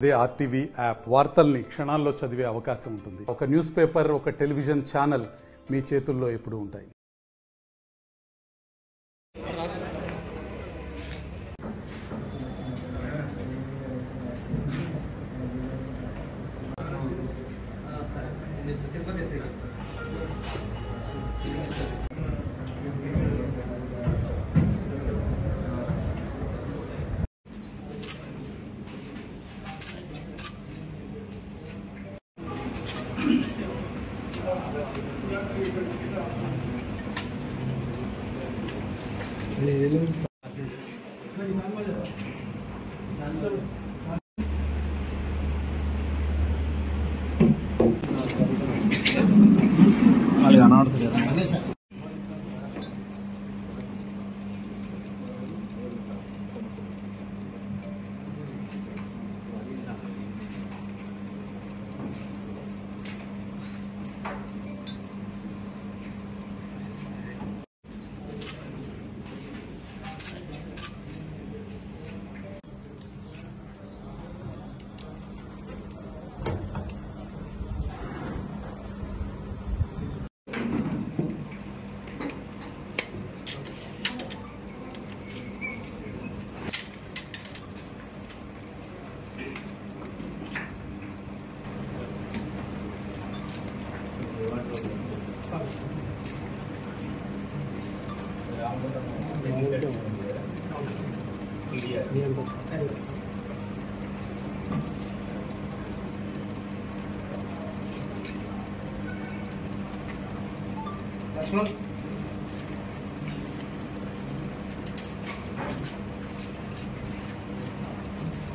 అదే RTV app వార్తల్ని క్షణాల్లో చదివే అవకాశం ఉంటుంది. ఒక న్యూస్ పేపర్, ఒక టెలివిజన్ ఛానల్ మీ చేతుల్లో ఎప్పుడూ ఉంటాయి.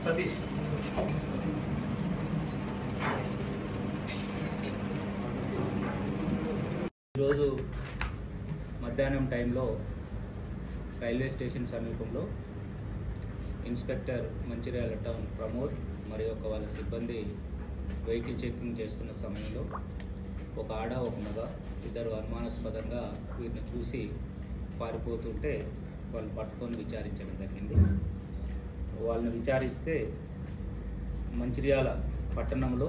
సతీష్ ఈరోజు మధ్యాహ్నం టైంలో రైల్వే స్టేషన్ సమీపంలో ఇన్స్పెక్టర్ మంచిర్యాల టౌన్ ప్రమోద్ మరియు వాళ్ళ సిబ్బంది వెహికల్ చెకింగ్ చేస్తున్న సమయంలో ఒక ఆడ ఒక మగ ఇద్దరు అనుమానాస్పదంగా వీరిని చూసి పారిపోతుంటే వాళ్ళు పట్టుకొని విచారించడం జరిగింది. వాళ్ళని విచారిస్తే మంచిర్యాల పట్టణంలో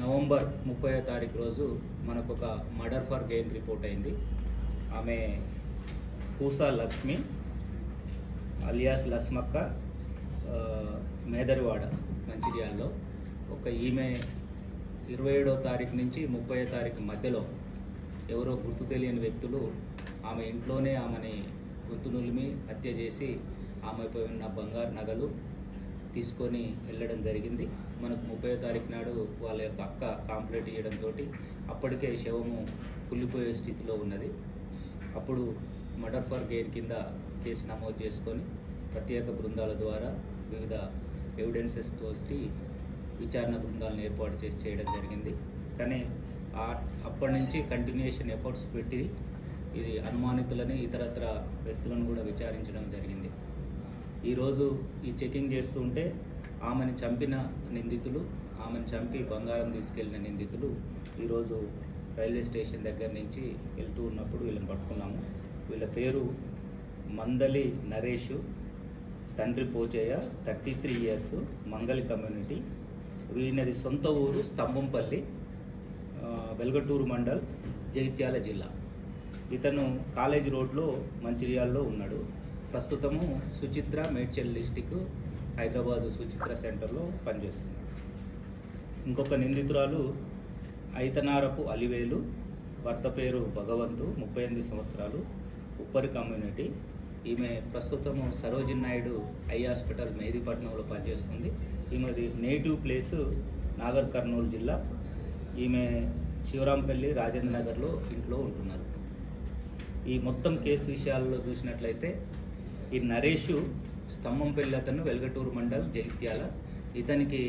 నవంబర్ 30వ తారీఖు రోజు మనకు ఒక మర్డర్ ఫర్ గెయిన్ రిపోర్ట్ అయింది. ఆమె పూసా లక్ష్మి అలియాస్ లస్మక్క, మేదరివాడ మంచిర్యాలలో. ఈమె 27వ తారీఖు నుంచి 30వ తారీఖు మధ్యలో ఎవరో గుర్తు తెలియని వ్యక్తులు ఆమె ఇంట్లోనే ఆమెని గొంతు నులిమి హత్య చేసి ఆమెపై ఉన్న బంగారు నగలు తీసుకొని వెళ్ళడం జరిగింది. మనకు 30వ తారీఖు నాడు వాళ్ళ యొక్క అక్క కాంప్లైంట్ ఇవ్వడంతో అప్పటికే శవము కుళ్ళిపోయే స్థితిలో ఉన్నది. అప్పుడు మర్డర్ ఫర్ గెయిన్ కింద కేసు నమోదు చేసుకొని ప్రత్యేక బృందాల ద్వారా వివిధ ఎవిడెన్సెస్ తోటి విచారణ బృందాలను ఏర్పాటు చేసి చేయడం జరిగింది. కానీ అప్పటి నుంచి కంటిన్యూషన్ ఎఫర్ట్స్ పెట్టి ఇది అనుమానితులని ఇతరత్ర వ్యక్తులను కూడా విచారించడం జరిగింది. ఈరోజు ఈ చెకింగ్ చేస్తూ ఉంటే ఆమెను చంపిన నిందితులు, ఆమెను చంపి బంగారం తీసుకెళ్లిన నిందితులు ఈరోజు రైల్వే స్టేషన్ దగ్గర నుంచి వెళ్తూ ఉన్నప్పుడు వీళ్ళని పట్టుకున్నాము. వీళ్ళ పేరు మందలి నరేష్, తండ్రి పోచయ్య, 33 years, మంగళి కమ్యూనిటీ. వీళ్ళది సొంత ఊరు స్తంభంపల్లి, వెల్గటూరు మండల్, జగిత్యాల జిల్లా. ఇతను కాలేజ్ రోడ్లో మంచిర్యాలలో ఉన్నాడు. ప్రస్తుతము సుచిత్ర మేడ్చల్ డిస్టిక్ హైదరాబాదు సుచిత్ర సెంటర్లో పనిచేస్తున్నాడు. ఇంకొక నిందితురాలు ఐతనారపు అలివేలు, భర్త పేరు భగవంతు, 38 సంవత్సరాలు, ఉప్పరి కమ్యూనిటీ. ఈమె ప్రస్తుతము సరోజిన్ నాయుడు ఐ హాస్పిటల్ మెహదీపట్నంలో పనిచేస్తుంది. ఈమెది నేటివ్ ప్లేసు నాగర్ కర్నూలు జిల్లా. ఈమె శివరాంపల్లి రాజేంద్ర నగర్లో ఇంట్లో ఉంటున్నారు. ఈ మొత్తం కేసు విషయాల్లో చూసినట్లయితే ఈ నరేషు స్తంభంపల్లి, అతను వెల్గటూరు మండల్, జగిత్యాల. ఇతనికి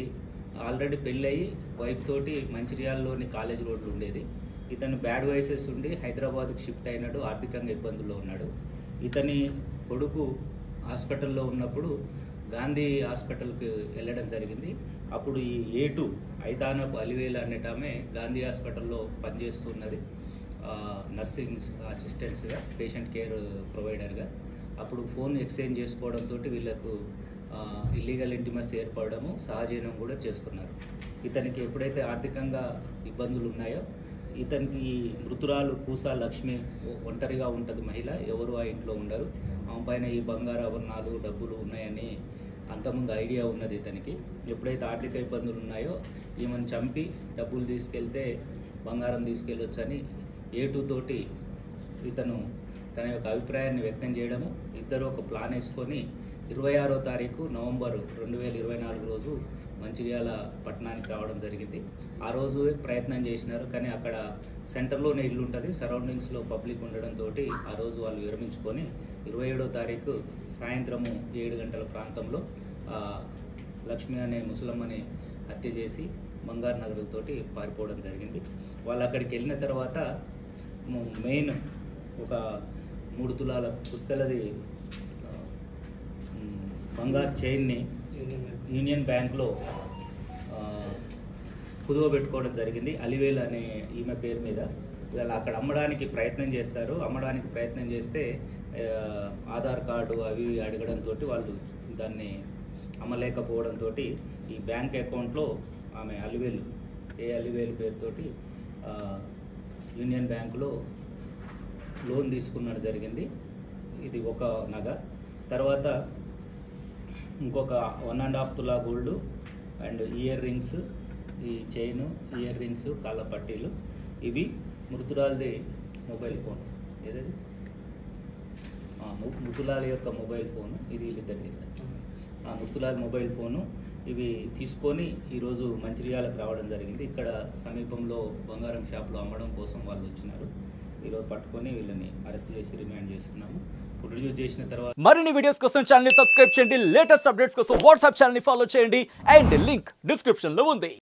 ఆల్రెడీ పెళ్ళయి వైఫ్ తోటి మంచిర్యాలలోని కాలేజ్ రోడ్లు ఉండేది. ఇతను బ్యాడ్ వైసెస్ ఉండి హైదరాబాద్కు షిఫ్ట్ అయినాడు, ఆర్థికంగా ఇబ్బందుల్లో ఉన్నాడు. ఇతని కొడుకు హాస్పిటల్లో ఉన్నప్పుడు గాంధీ హాస్పిటల్కి వెళ్ళడం జరిగింది. అప్పుడు ఈ A2 ఐతానపు అలివేలు అనేటామె గాంధీ హాస్పిటల్లో పనిచేస్తున్నది, నర్సింగ్ అసిస్టెంట్స్గా, పేషెంట్ కేర్ ప్రొవైడర్గా. అప్పుడు ఫోన్ ఎక్స్చేంజ్ చేసుకోవడంతో వీళ్ళకు ఇల్లీగల్ ఇంటిమసీ ఏర్పడము సహజీవనం కూడా చేస్తున్నారు. ఇతనికి ఎప్పుడైతే ఆర్థికంగా ఇబ్బందులు ఉన్నాయో ఇతనికి మృతురాలు కూసా లక్ష్మి ఒంటరిగా ఉంటుంది మహిళ, ఎవరు ఆ ఇంట్లో ఉండరు. ఆమె పైన ఈ బంగారు ఆభరణాలు డబ్బులు ఉన్నాయని అంతకుముందు ఐడియా ఉన్నది ఇతనికి. ఎప్పుడైతే ఆర్థిక ఇబ్బందులు ఉన్నాయో ఈమెను చంపి డబ్బులు తీసుకెళ్తే బంగారం తీసుకెళ్ళొచ్చని A2 తోటి ఇతను తన యొక్క అభిప్రాయాన్ని వ్యక్తం చేయడము, ఇద్దరు ఒక ప్లాన్ వేసుకొని 26వ తారీఖు నవంబర్ 2024 రోజు మంచిర్యాల పట్టణానికి రావడం జరిగింది. ఆ రోజు ప్రయత్నం చేసినారు, కానీ అక్కడ సెంటర్లోనే ఇల్లు ఉంటుంది, సరౌండింగ్స్లో పబ్లిక్ ఉండడంతో ఆ రోజు వాళ్ళు విరమించుకొని 27వ తారీఖు సాయంత్రము 7 గంటల ప్రాంతంలో లక్ష్మి అనే ముసలమ్మని హత్య చేసి బంగారు నగదులతోటి పారిపోవడం జరిగింది. వాళ్ళు అక్కడికి వెళ్ళిన తర్వాత మెయిన్ ఒక 3 తులాల పుస్తలది బంగారు చైన్ని యూనియన్ బ్యాంక్లో కుదువ పెట్టుకోవడం జరిగింది. అలివేల్ అనే ఈమె పేరు మీద. వీళ్ళు అక్కడ అమ్మడానికి ప్రయత్నం చేస్తారు. అమ్మడానికి ప్రయత్నం చేస్తే ఆధార్ కార్డు అవి అడగడంతో వాళ్ళు దాన్ని అమ్మలేకపోవడంతో ఈ బ్యాంక్ అకౌంట్లో ఆమె అలివేలు పేరుతోటి యూనియన్ బ్యాంకులో లోన్ తీసుకున్నది జరిగింది. ఇది ఒక నగ. తర్వాత ఇంకొక 1.5 తులా గోల్డ్ అండ్ ఇయర్ రింగ్స్, ఈ చైన్, ఇయర్ రింగ్స్, కాళ్ళ పట్టీలు, ఇవి మృతురాలది మొబైల్ ఫోన్. ఏదది మృతులాల యొక్క మొబైల్ ఫోను, ఇది వీళ్ళిద్దరిది. మృతులాల మొబైల్ ఫోను ఇవి తీసుకొని ఈరోజు మంచిర్యాలకు రావడం జరిగింది. ఇక్కడ సమీపంలో బంగారం షాప్లో అమ్మడం కోసం వాళ్ళు వచ్చినారు. ఈరోజు పట్టుకొని వీళ్ళని అరెస్ట్ చేసి రిమాండ్ చేస్తున్నాము. ప్రొడ్యూస్ చేసిన తర్వాత మరిన్ని వీడియోస్ కోసం ఛానల్ ని సబ్స్క్రైబ్ చేయండి. లేటెస్ట్ అప్డేట్స్ కోసం వాట్సాప్ ఛానల్ ని ఫాలో చేయండి. అండ్ లింక్ డిస్క్రిప్షన్ లో ఉంది.